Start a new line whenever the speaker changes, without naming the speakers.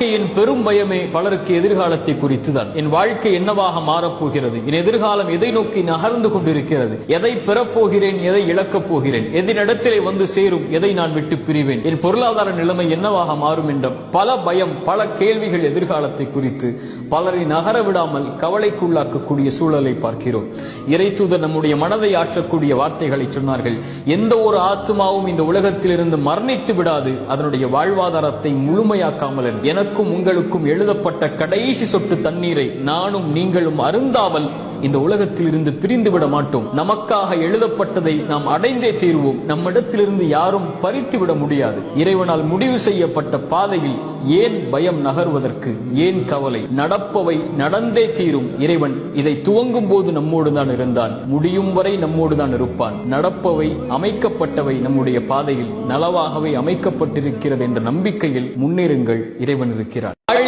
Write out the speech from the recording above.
வாழ்க்கையின் பெரும் பயமே பலருக்கு எதிர்காலத்தை குறித்துதான். என் வாழ்க்கை என்னவாக மாறப்போகிறது, என் எதிர்காலம் எதை நோக்கி நகர்ந்து கொண்டிருக்கிறது, எதை பெறப்போகிறேன், எதை இழக்கப் போகிறேன், எதினிடத்திலே வந்து சேரும், எதை நான் விட்டு பிரிவேன், என் பொருளாதார நிலைமை என்னவாக மாறும் என்ற பல பயம், பல கேள்விகள் எதிர்காலத்தை குறித்து பலரை நகர விடாமல் கவலைக்குள்ளாக்கக்கூடிய சூழலை பார்க்கிறோம். இறைத்தூதர் நம்முடைய மனதை ஆற்றக்கூடிய வார்த்தைகளை சொன்னார்கள். எந்த ஒரு ஆத்மாவும் இந்த உலகத்திலிருந்து மரணித்து விடாது, அதனுடைய வாழ்வாதாரத்தை முழுமையாக்காமல். எனக்கும் உங்களுக்கும் எழுதப்பட்ட கடைசி சொட்டு தண்ணீரை நானும் நீங்களும் அருந்தாமல் இந்த உலகத்தில் இருந்து பிரிந்து விட மாட்டோம். நமக்காக எழுதப்பட்டதை நாம் அடைந்தே தீர்வோம். நம்மிடத்திலிருந்து யாரும் பறித்து விட முடியாது. இறைவனால் முடிவு செய்யப்பட்ட பாதையில் ஏன் பயம் நகர்வதற்கு, ஏன் கவலை? நடப்பவை நடந்தே தீரும். இறைவன் இதை துவங்கும் போது நம்மோடு தான் இருந்தான், முடியும் வரை நம்மோடு தான் இருப்பான். நடப்பவை, அமைக்கப்பட்டவை நம்முடைய பாதையில் நலவாகவே அமைக்கப்பட்டிருக்கிறது என்ற நம்பிக்கையில் முன்னேறுங்கள். இறைவன் இருக்கிறார்.